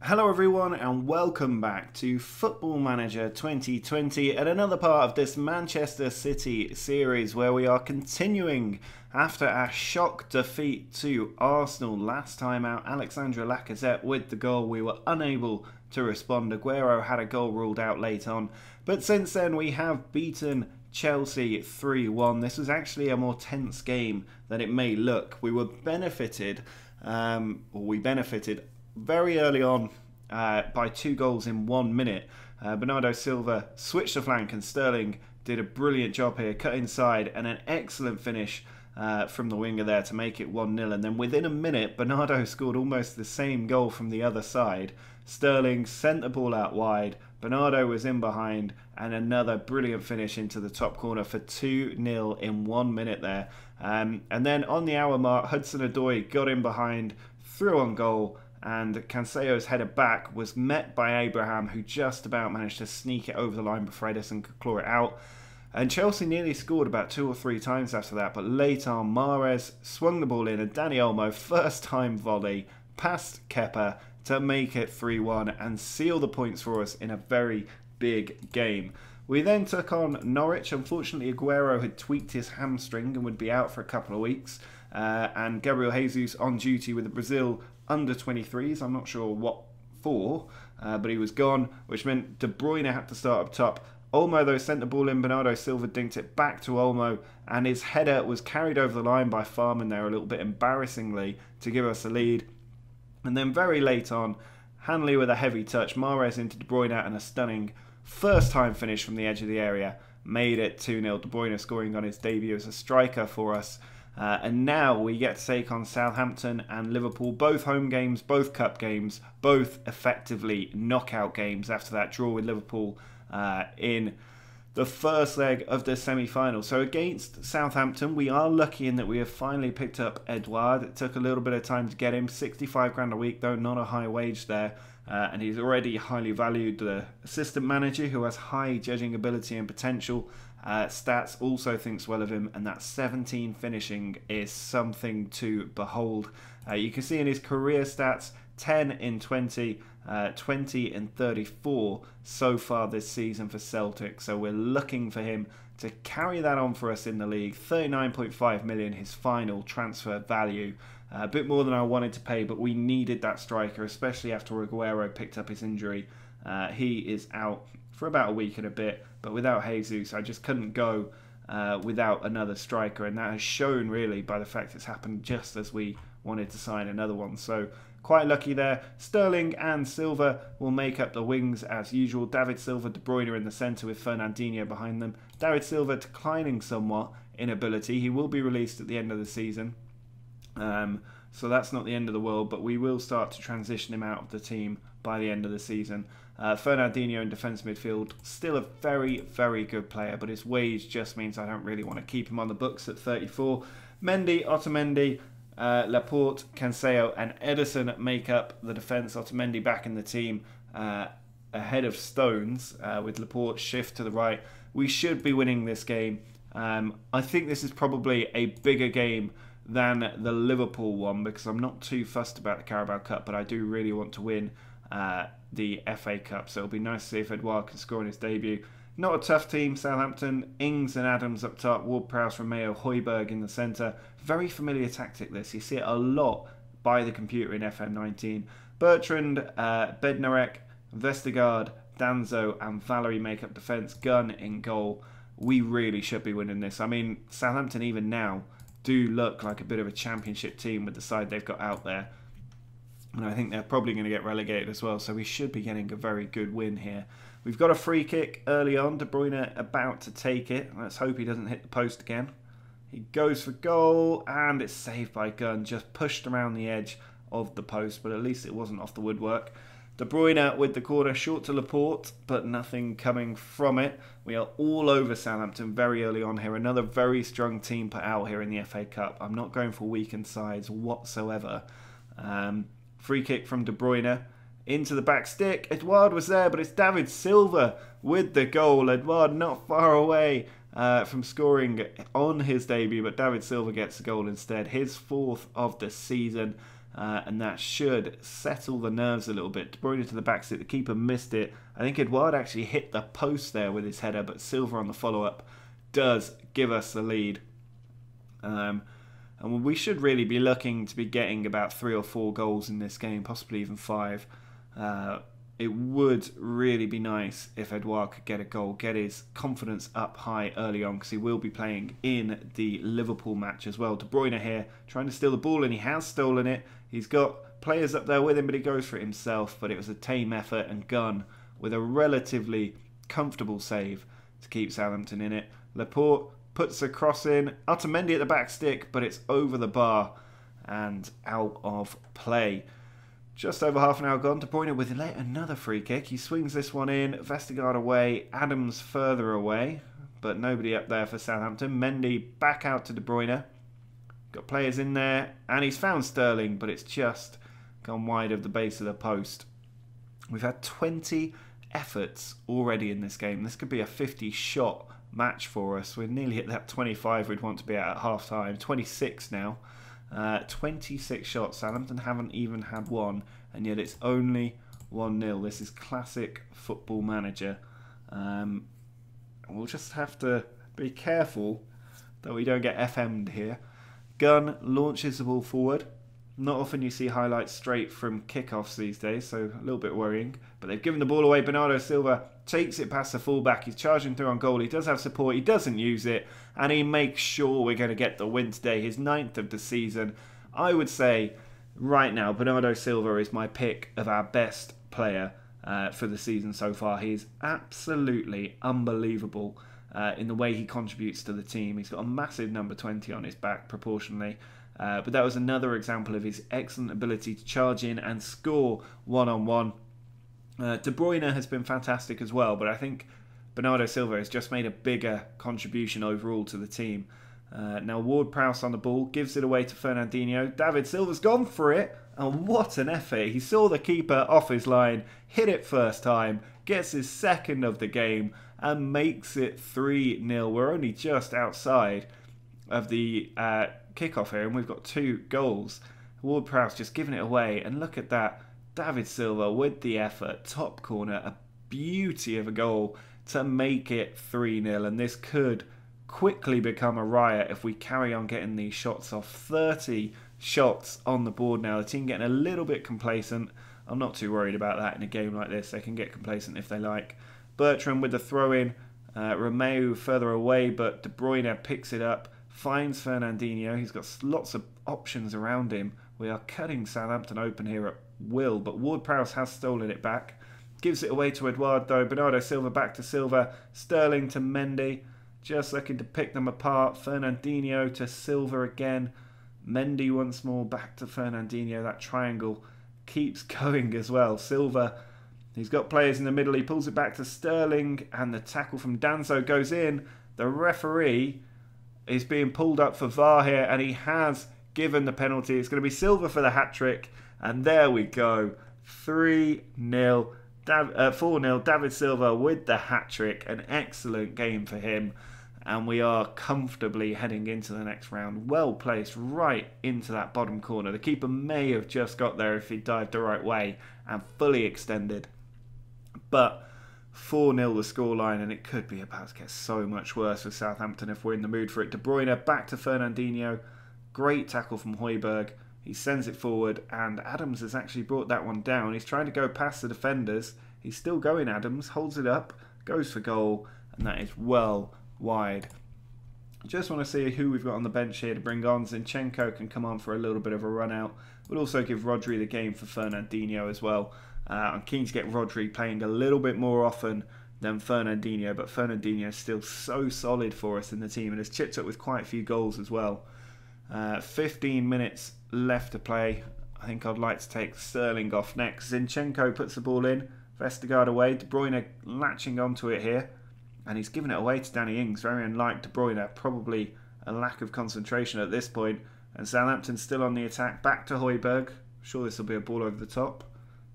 Hello everyone and welcome back to Football Manager 2020 and another part of this Manchester City series where we are continuing after our shock defeat to Arsenal last time out. Alexandre Lacazette with the goal. We were unable to respond. Aguero had a goal ruled out late on, but since then we have beaten Chelsea 3-1. This was actually a more tense game than it may look. We benefited very early on by 2 goals in 1 minute. Bernardo Silva switched the flank and Sterling did a brilliant job here, cut inside, and an excellent finish from the winger there to make it 1-0. And then within a minute, Bernardo scored almost the same goal from the other side. Sterling sent the ball out wide, Bernardo was in behind, and another brilliant finish into the top corner for 2-0 in 1 minute there. And then on the hour mark, Hudson-Odoi got in behind, threw on goal, and Cancelo's header back was met by Abraham, who just about managed to sneak it over the line before Edison could claw it out. And Chelsea nearly scored about 2 or 3 times after that, but late on, Mahrez swung the ball in, and Dani Olmo, first time volley, past Kepa to make it 3-1 and seal the points for us in a very big game. We then took on Norwich. Unfortunately, Aguero had tweaked his hamstring and would be out for a couple of weeks. And Gabriel Jesus on duty with the Brazil under-23s. I'm not sure what for, but he was gone, which meant De Bruyne had to start up top. Olmo, though, sent the ball in. Bernardo Silva dinked it back to Olmo, and his header was carried over the line by Farman there a little bit embarrassingly to give us a lead. And then very late on, Hanley with a heavy touch, Mahrez into De Bruyne, and a stunning first-time finish from the edge of the area made it 2-0. De Bruyne scoring on his debut as a striker for us. And now we get to take on Southampton and Liverpool, both home games, both cup games, both effectively knockout games after that draw with Liverpool in the first leg of the semi-final. So against Southampton, we are lucky in that we have finally picked up Edouard. It took a little bit of time to get him, 65 grand a week though, not a high wage there. And he's already highly valued. The assistant manager, who has high judging ability and potential, stats also thinks well of him, and that 17 finishing is something to behold. You can see in his career stats, 10 in 20, 20 in 34 so far this season for Celtic. So we're looking for him to carry that on for us in the league. 39.5 million his final transfer value. A bit more than I wanted to pay, but we needed that striker, especially after Aguero picked up his injury. He is out for about a week and a bit, but without Jesus, I just couldn't go without another striker, and that has shown really by the fact it's happened just as we wanted to sign another one. So quite lucky there. Sterling and Silva will make up the wings as usual. David Silva, De Bruyne in the centre with Fernandinho behind them. David Silva declining somewhat in ability. He will be released at the end of the season. So that's not the end of the world, but we will start to transition him out of the team by the end of the season. Fernandinho in defence midfield, still a very, very good player, but his wage just means I don't really want to keep him on the books at 34. Mendy, Otamendi, Laporte, Cancelo and Edison make up the defence. Otamendi back in the team ahead of Stones with Laporte shift to the right. We should be winning this game. I think this is probably a bigger game than the Liverpool one because I'm not too fussed about the Carabao Cup, but I do really want to win the FA Cup. So it'll be nice to see if Edouard can score in his debut. Not a tough team, Southampton. Ings and Adams up top, Ward-Prowse, Romeo, Højbjerg in the centre. Very familiar tactic this. You see it a lot by the computer in FM19. Bertrand, Bednarek, Vestergaard, Danzo and Valerie make up defence. Gunn in goal. We really should be winning this. I mean, Southampton even now do look like a bit of a championship team with the side they've got out there. And I think they're probably going to get relegated as well. So we should be getting a very good win here. We've got a free kick early on. De Bruyne about to take it. Let's hope he doesn't hit the post again. He goes for goal and it's saved by Gunn. Just pushed around the edge of the post, but at least it wasn't off the woodwork. De Bruyne with the corner, short to Laporte, but nothing coming from it. We are all over Southampton very early on here. Another very strong team put out here in the FA Cup. I'm not going for weakened sides whatsoever. Free kick from De Bruyne into the back stick. Edouard was there, but it's David Silva with the goal. Edouard not far away from scoring on his debut, but David Silva gets the goal instead. His 4th of the season. and that should settle the nerves a little bit. De Bruyne to the back stick, the keeper missed it. I think Edouard actually hit the post there with his header, but Silva on the follow-up does give us the lead. And we should really be looking to be getting about 3 or 4 goals in this game, possibly even 5. It would really be nice if Edouard could get a goal, get his confidence up high early on, because he will be playing in the Liverpool match as well. De Bruyne here trying to steal the ball, and he has stolen it. He's got players up there with him, but he goes for it himself. But it was a tame effort, and Gunn with a relatively comfortable save to keep Southampton in it. Laporte puts a cross in, Otamendi at the back stick, but it's over the bar and out of play. Just over half an hour gone. De Bruyne with another free kick. He swings this one in. Vestergaard away. Adams further away. But nobody up there for Southampton. Mendy back out to De Bruyne. Got players in there. And he's found Sterling. But it's just gone wide of the base of the post. We've had 20 efforts already in this game. This could be a 50-shot match for us. We're nearly at that 25 we'd want to be at half time. 26 now. 26 shots. Southampton haven't even had one, and yet it's only 1-0. This is classic Football Manager. We'll just have to be careful that we don't get FM'd here. Gunn launches the ball forward. Not often you see highlights straight from kickoffs these days, so a little bit worrying. But they've given the ball away. Bernardo Silva takes it past the fullback. He's charging through on goal. He does have support. He doesn't use it. And he makes sure we're going to get the win today. His 9th of the season. I would say right now, Bernardo Silva is my pick of our best player for the season so far. He's absolutely unbelievable in the way he contributes to the team. He's got a massive number 20 on his back proportionally. But that was another example of his excellent ability to charge in and score one-on-one. De Bruyne has been fantastic as well, but I think Bernardo Silva has just made a bigger contribution overall to the team. Now Ward-Prowse on the ball, gives it away to Fernandinho. David Silva's gone for it, and what an effort. He saw the keeper off his line, hit it first time, gets his 2nd of the game, and makes it 3-0. We're only just outside of the kickoff here, and we've got 2 goals. Ward-Prowse just giving it away, and look at that. David Silva with the effort, top corner, a beauty of a goal to make it 3-0, and this could quickly become a riot if we carry on getting these shots off. 30 shots on the board now. The team getting a little bit complacent. I'm not too worried about that in a game like this. They can get complacent if they like. Bertrand with the throw-in. Romeu further away, but De Bruyne picks it up, finds Fernandinho. He's got lots of options around him. We are cutting Southampton open here at will, but Ward-Prowse has stolen it back. Gives it away to Edouard though. Bernardo Silva back to Silva. Sterling to Mendy. Just looking to pick them apart. Fernandinho to Silva again. Mendy once more back to Fernandinho. That triangle keeps going as well. Silva, he's got players in the middle. He pulls it back to Sterling, and the tackle from Danso goes in. The referee is being pulled up for VAR here, and he has given the penalty. It's going to be Silva for the hat-trick, and there we go. 3-0. 4-0. David Silva with the hat-trick. An excellent game for him. And we are comfortably heading into the next round. Well placed right into that bottom corner. The keeper may have just got there if he dived the right way and fully extended. But 4-0 the scoreline, and it could be about to get so much worse for Southampton if we're in the mood for it. De Bruyne back to Fernandinho. Great tackle from Højbjerg. He sends it forward, and Adams has actually brought that one down. He's trying to go past the defenders. He's still going, Adams. Holds it up. Goes for goal, and that is well wide. Just want to see who we've got on the bench here to bring on. Zinchenko can come on for a little bit of a run out. We'll also give Rodri the game for Fernandinho as well. I'm keen to get Rodri playing a little bit more often than Fernandinho, but Fernandinho is still so solid for us in the team and has chipped up with quite a few goals as well. 15 minutes left to play. I think I'd like to take Sterling off next. Zinchenko puts the ball in. Vestergaard away. De Bruyne latching onto it here. And he's given it away to Danny Ings. Very unlike De Bruyne. Probably a lack of concentration at this point. And Southampton still on the attack. Back to Højbjerg. Sure this will be a ball over the top.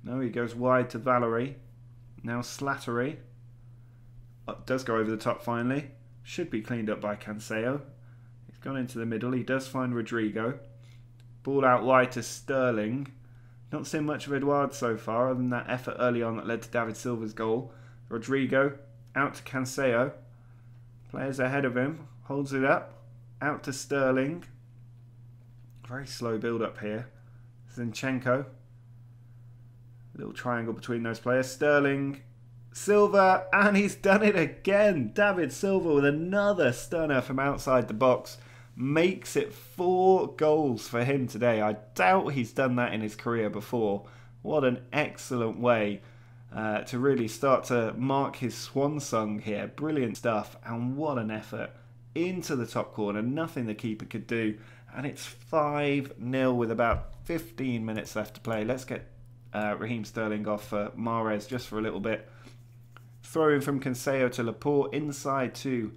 No, he goes wide to Valery. Now Slattery. Does go over the top finally. Should be cleaned up by Cancelo. He's gone into the middle. He does find Rodrigo. Ball out wide to Sterling. Not seen much of Edouard so far, other than that effort early on that led to David Silva's goal. Rodrigo out to Cancelo. Players ahead of him. Holds it up. Out to Sterling. Very slow build up here. Zinchenko. Little triangle between those players. Sterling. Silva. And he's done it again. David Silva with another stunner from outside the box. Makes it 4 goals for him today. I doubt he's done that in his career before. What an excellent way to really start to mark his swan song here. Brilliant stuff, and what an effort into the top corner. Nothing the keeper could do, and it's 5-0 with about 15 minutes left to play. Let's get Raheem Sterling off for Mahrez just for a little bit. Throw in from Cancelo to Laporte, inside to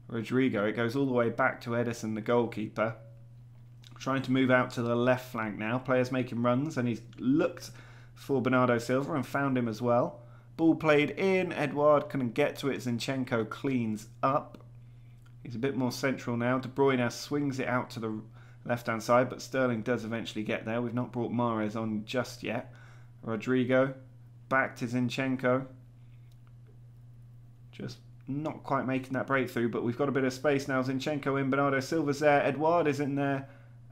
Rodrigo. It goes all the way back to Edison, the goalkeeper. Trying to move out to the left flank now. Players making runs, and he's looked for Bernardo Silva and found him as well. Ball played in. Edouard couldn't get to it. Zinchenko cleans up. He's a bit more central now. De Bruyne swings it out to the left-hand side, but Sterling does eventually get there. We've not brought Mahrez on just yet. Rodrigo back to Zinchenko. Just not quite making that breakthrough, but we've got a bit of space now. Zinchenko in, Bernardo Silva's there, Edouard is in there,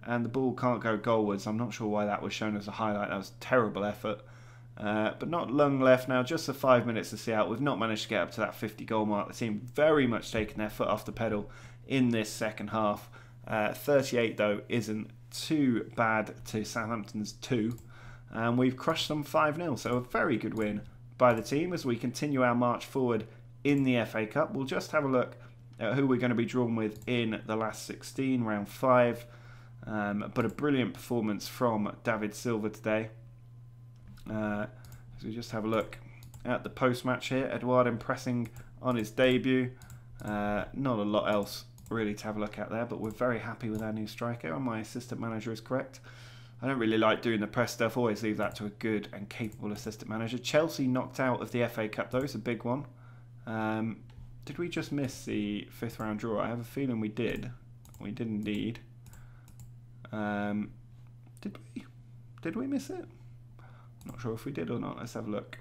and the ball can't go goalwards. I'm not sure why that was shown as a highlight. That was a terrible effort. But not long left now, just the 5 minutes to see out. We've not managed to get up to that 50 goal mark. The team very much taking their foot off the pedal in this second half. 38 though isn't too bad to Southampton's 2. And we've crushed them 5-0, so a very good win by the team as we continue our march forward in the FA Cup. We'll just have a look at who we're going to be drawn with in the last 16, round 5. But a brilliant performance from David Silva today. So we just have a look at the post-match here. Edouard impressing on his debut. Not a lot else really to have a look at there, but we're very happy with our new striker, and my assistant manager is correct. I don't really like doing the press stuff. Always leave that to a good and capable assistant manager. Chelsea knocked out of the FA Cup though. It's a big one. Did we just miss the 5th round draw? I have a feeling we did. We did indeed. Did we miss it? Not sure if we did or not. Let's have a look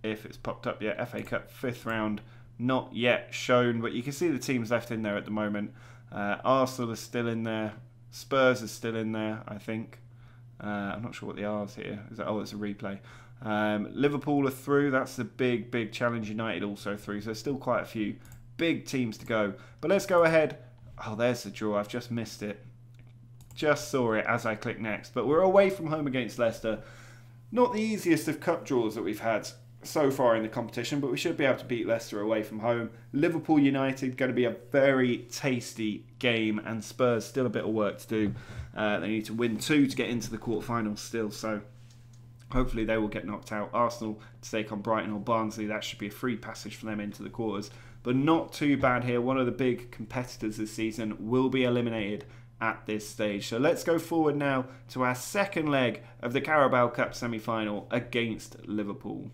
if it's popped up yet. FA Cup 5th round not yet shown, but you can see the teams left in there at the moment. Arsenal is still in there. Spurs is still in there, I think. I'm not sure what the R is here. Is that, oh, it's a replay. Liverpool are through. That's the big challenge. United also through. So there's still quite a few big teams to go. But let's go ahead. Oh, there's the draw. I've just missed it. Just saw it as I click next. But we're away from home against Leicester. Not the easiest of cup draws that we've had so far in the competition, but we should be able to beat Leicester away from home. Liverpool United going to be a very tasty game, and Spurs still a bit of work to do. They need to win 2 to get into the quarterfinals still, so hopefully they will get knocked out. Arsenal to take on Brighton or Barnsley. That should be a free passage for them into the quarters, but not too bad here. One of the big competitors this season will be eliminated at this stage. So let's go forward now to our second leg of the Carabao Cup semi-final against Liverpool.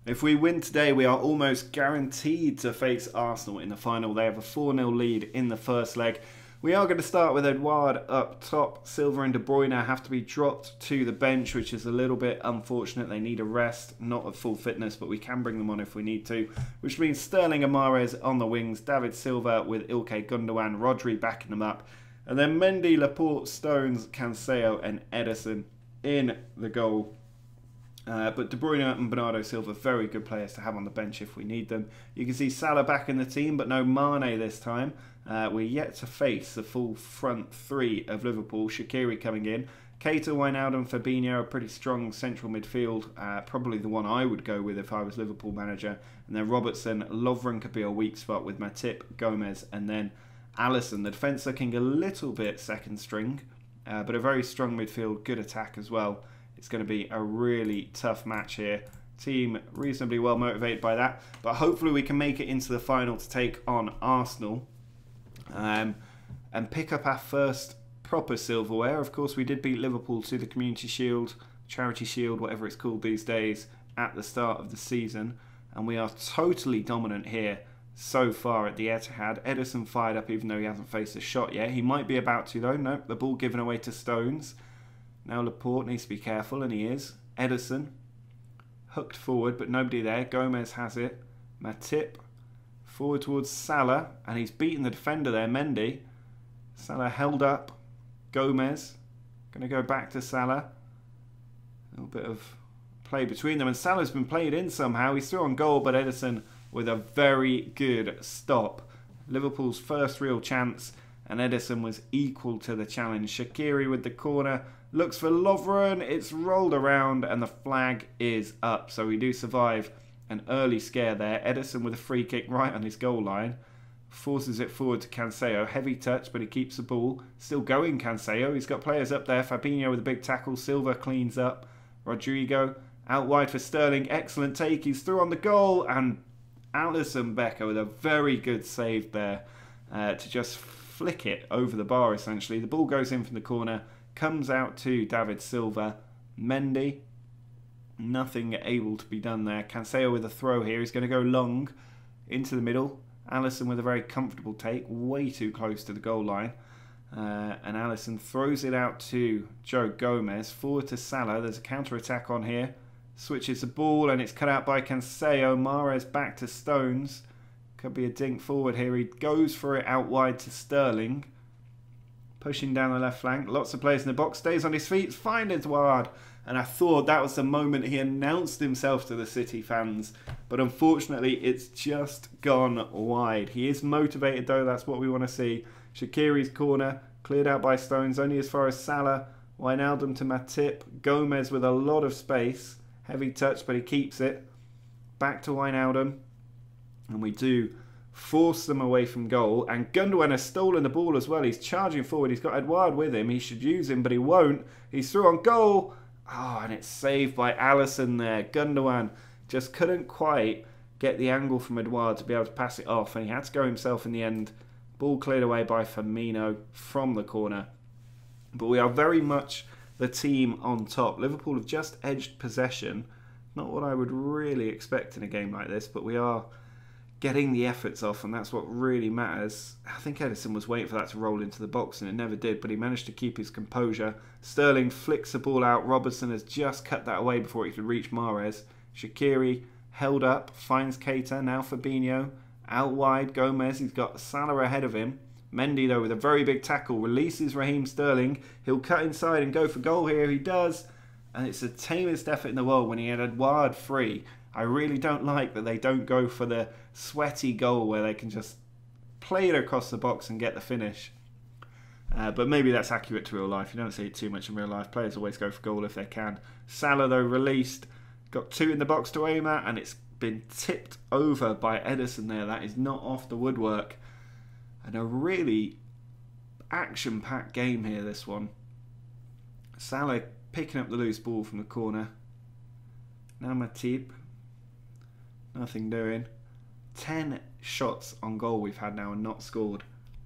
If we win today, we are almost guaranteed to face Arsenal in the final. They have a 4-0 lead in the first leg. We are going to start with Edouard up top. Silva and De Bruyne have to be dropped to the bench, which is a little bit unfortunate. They need a rest, not at full fitness, but we can bring them on if we need to. Which means Sterling and Mahrez on the wings, David Silva with Ilkay Gundogan, Rodri backing them up. And then Mendy, Laporte, Stones, Cancelo and Edison in the goal. But De Bruyne and Bernardo Silva, very good players to have on the bench if we need them. You can see Salah back in the team, but no Mane this time. We're yet to face the full front 3 of Liverpool. Shaqiri coming in. Keita, Wijnaldum, Fabinho, a pretty strong central midfield. Probably the one I would go with if I was Liverpool manager. And then Robertson, Lovren could be a weak spot with Matip, Gomez, and then Alisson. The defence looking a little bit second string, but a very strong midfield, good attack as well. It's going to be a really tough match here. Team reasonably well motivated by that, but hopefully we can make it into the final to take on Arsenal and pick up our first proper silverware. Of course, we did beat Liverpool to the Community Shield, Charity Shield, whatever it's called these days, at the start of the season, and we are totally dominant here so far at the Etihad. Ederson fired up even though he hasn't faced a shot yet. He might be about to though. Nope, the ball given away to Stones. Now Laporte needs to be careful, and he is. Ederson hooked forward, but nobody there. Gomez has it. Matip forward towards Salah, and he's beaten the defender there, Mendy. Salah held up. Gomez going to go back to Salah. A little bit of play between them, and Salah's been played in somehow. He's through on goal, but Ederson with a very good stop. Liverpool's first real chance, and Ederson was equal to the challenge. Shaqiri with the corner, looks for Lovren, it's rolled around, and the flag is up. So we do survive an early scare there. Ederson with a free kick right on his goal line. Forces it forward to Cancelo. Heavy touch, but he keeps the ball. Still going, Cancelo. He's got players up there. Fabinho with a big tackle. Silva cleans up. Rodrigo out wide for Sterling. Excellent take. He's through on the goal, and Alisson Becker with a very good save there to just flick it over the bar, essentially. The ball goes in from the corner. Comes out to David Silva. Mendy. Nothing able to be done there. Cancelo with a throw here. He's going to go long into the middle. Alisson with a very comfortable take, way too close to the goal line. And Alisson throws it out to Joe Gomez. Forward to Salah. There's a counter-attack on here. Switches the ball and it's cut out by Cancelo. Mahrez back to Stones. Could be a dink forward here. He goes for it out wide to Sterling. Pushing down the left flank. Lots of players in the box. Stays on his feet. Find Edouard. And I thought that was the moment he announced himself to the City fans. But unfortunately, it's just gone wide. He is motivated though. That's what we want to see. Shaqiri's corner. Cleared out by Stones. Only as far as Salah. Wijnaldum to Matip. Gomez with a lot of space. Heavy touch, but he keeps it. Back to Wijnaldum. And we do force them away from goal. And Gundogan has stolen the ball as well. He's charging forward. He's got Edouard with him. He should use him, but he won't. He's through on goal. Oh, and it's saved by Alisson there. Gundogan just couldn't quite get the angle from Edouard to be able to pass it off. And he had to go himself in the end. Ball cleared away by Firmino from the corner. But we are very much the team on top. Liverpool have just edged possession. Not what I would really expect in a game like this, but we are getting the efforts off, and that's what really matters. I think Ederson was waiting for that to roll into the box, and it never did, but he managed to keep his composure. Sterling flicks the ball out. Robertson has just cut that away before he could reach Mahrez. Shaqiri held up, finds Keita, now Fabinho. Out wide, Gomez, he's got Salah ahead of him. Mendy, though, with a very big tackle, releases Raheem Sterling. He'll cut inside and go for goal here. He does. And it's the tamest effort in the world when he had Edouard free. I really don't like that they don't go for the sweaty goal where they can just play it across the box and get the finish. But maybe that's accurate to real life. You don't see it too much in real life. Players always go for goal if they can. Salah, though, released. Got two in the box to aim at, and it's been tipped over by Ederson there. That is not off the woodwork. And a really action-packed game here, this one. Salah picking up the loose ball from the corner. Now Matip. Nothing doing. 10 shots on goal we've had now and not scored.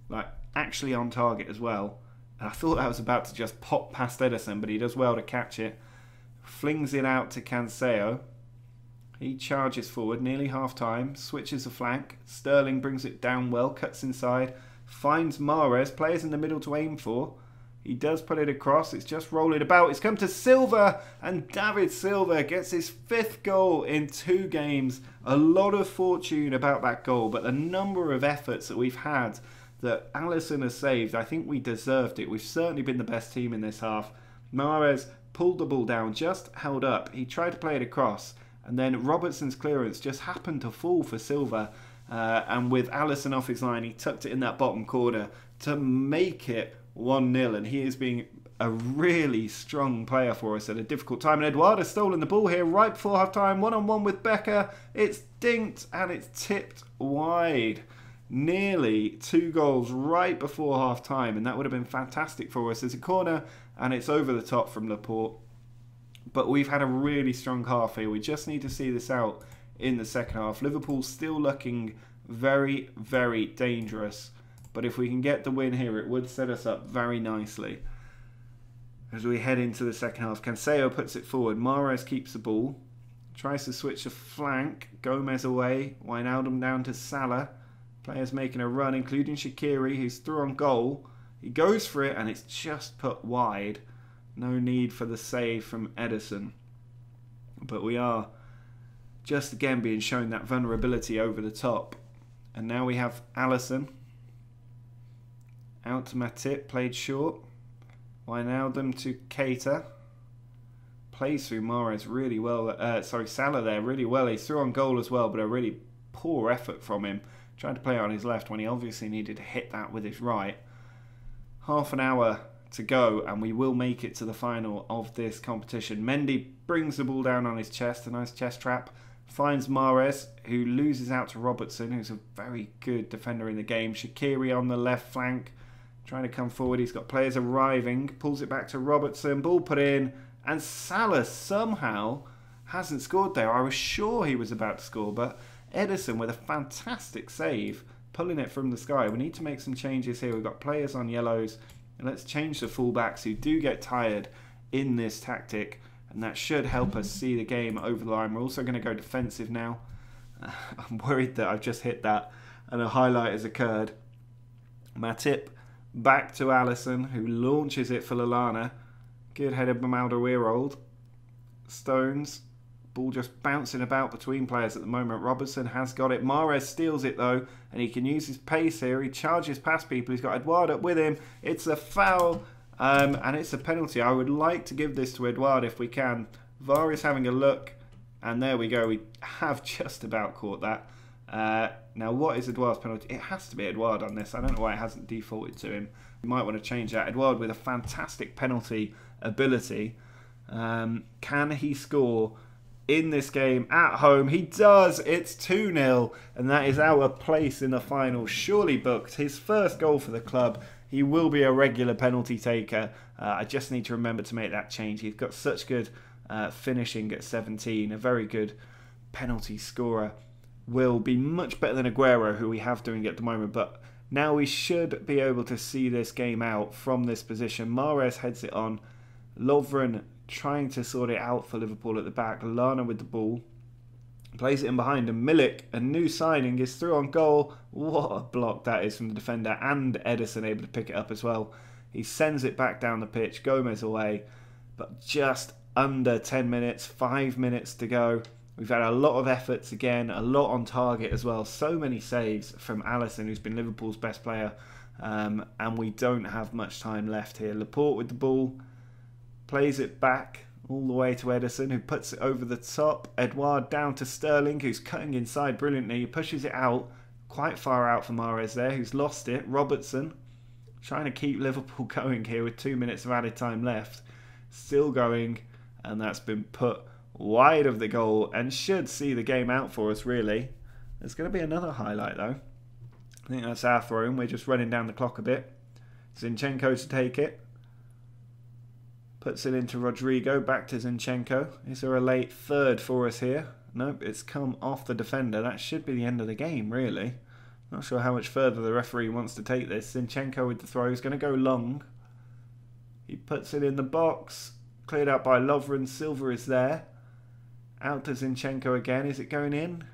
Like, actually on target as well. And I thought that was about to just pop past Ederson, but he does well to catch it. Flings it out to Cancelo. He charges forward, nearly half-time. Switches the flank. Sterling brings it down well, cuts inside. Finds Mahrez. Players in the middle to aim for. He does put it across. It's just rolling about. It's come to Silva, and David Silva gets his 5th goal in 2 games. A lot of fortune about that goal, but the number of efforts that we've had that Alisson has saved, I think we deserved it. We've certainly been the best team in this half. Mahrez pulled the ball down, just held up. He tried to play it across, and then Robertson's clearance just happened to fall for Silva. And with Alisson off his line, he tucked it in that bottom corner to make it 1-0, and he is being a really strong player for us at a difficult time. And Edouard has stolen the ball here right before half-time, one-on-one with Becker. It's dinked and it's tipped wide. Nearly 2 goals right before half-time, and that would have been fantastic for us. There's a corner, and it's over the top from Laporte. But we've had a really strong half here. We just need to see this out in the second half. Liverpool's still looking very, very dangerous. But if we can get the win here, it would set us up very nicely. As we head into the second half, Cancelo puts it forward. Mahrez keeps the ball. Tries to switch the flank. Gomez away. Wijnaldum down to Salah. Players making a run, including Shaqiri, who's through on goal. He goes for it, and it's just put wide. No need for the save from Ederson. But we are just again being shown that vulnerability over the top. And now we have Alisson. Out to Matip, played short. Wijnaldum to Keita. Plays through Mahrez really well. Salah there really well. He's through on goal as well, but a really poor effort from him. Tried to play it on his left when he obviously needed to hit that with his right. Half an hour to go, and we will make it to the final of this competition. Mendy brings the ball down on his chest, a nice chest trap. Finds Mahrez, who loses out to Robertson, who's a very good defender in the game. Shaqiri on the left flank, trying to come forward. He's got players arriving. Pulls it back to Robertson. Ball put in. And Salah somehow hasn't scored there. I was sure he was about to score, but Ederson with a fantastic save, pulling it from the sky. We need to make some changes here. We've got players on yellows. And let's change the fullbacks who do get tired in this tactic. And that should help us see the game over the line. We're also going to go defensive now. I'm worried that I've just hit that and a highlight has occurred. Matip back to Alisson, who launches it for Lallana. Good header from Alderweireld. Stones. Ball just bouncing about between players at the moment. Robertson has got it. Mahrez steals it though, and he can use his pace here. He charges past people. He's got Edouard up with him. It's a foul, and it's a penalty. I would like to give this to Edouard if we can. VAR is having a look, and there we go. We have just about caught that. Now, what is Edouard's penalty? It has to be Edouard on this. I don't know why it hasn't defaulted to him. You might want to change that. Edouard with a fantastic penalty ability. Can he score in this game at home? He does. It's 2-0, and that is our place in the final. Surely booked. His first goal for the club. He will be a regular penalty taker. I just need to remember to make that change. He's got such good finishing at 17. A very good penalty scorer. Will be much better than Aguero, who we have doing it at the moment, but now we should be able to see this game out from this position. Mahrez heads it on. Lovren trying to sort it out for Liverpool at the back. Lallana with the ball. Plays it in behind him. Milik, a new signing, is through on goal. What a block that is from the defender. And Ederson able to pick it up as well. He sends it back down the pitch. Gomez away. But just under 10 minutes. 5 minutes to go. We've had a lot of efforts again. A lot on target as well. So many saves from Alisson, who's been Liverpool's best player. And we don't have much time left here. Laporte with the ball. Plays it back all the way to Ederson, who puts it over the top. Edouard down to Sterling, who's cutting inside brilliantly. He pushes it out, quite far out for Mahrez there, who's lost it. Robertson trying to keep Liverpool going here with 2 minutes of added time left. Still going, and that's been put wide of the goal and should see the game out for us, really. There's going to be another highlight, though. I think that's our throw, and we're just running down the clock a bit. Zinchenko to take it. Puts it into Rodrigo, back to Zinchenko. Is there a late third for us here? Nope, it's come off the defender. That should be the end of the game, really. Not sure how much further the referee wants to take this. Zinchenko with the throw. He's going to go long. He puts it in the box. Cleared out by Lovren. Silva is there. Out to Zinchenko again. Is it going in?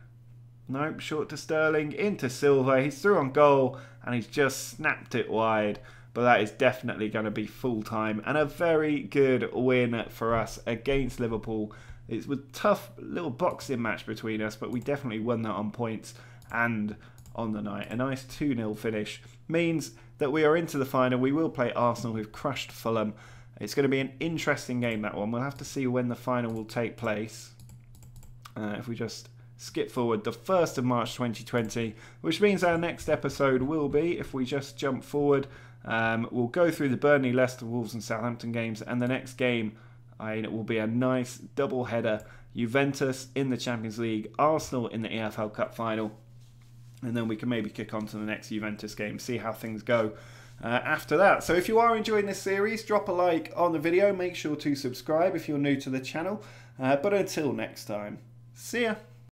Nope, short to Sterling. Into Silva. He's through on goal, and he's just snapped it wide. But that is definitely going to be full time and a very good win for us against Liverpool. It was a tough little boxing match between us, but we definitely won that on points and on the night. A nice 2-0 finish means that we are into the final. We will play Arsenal, who've crushed Fulham. It's going to be an interesting game, that one. We'll have to see when the final will take place. If we just skip forward, the 1st of March 2020, which means our next episode will be, if we just jump forward, we'll go through the Burnley, Leicester, Wolves and Southampton games, and the next game it will be a nice double header. Juventus in the Champions League, Arsenal in the EFL Cup final, and then we can maybe kick on to the next Juventus game, see how things go after that. So if you are enjoying this series, drop a like on the video, make sure to subscribe if you're new to the channel, but until next time, see ya.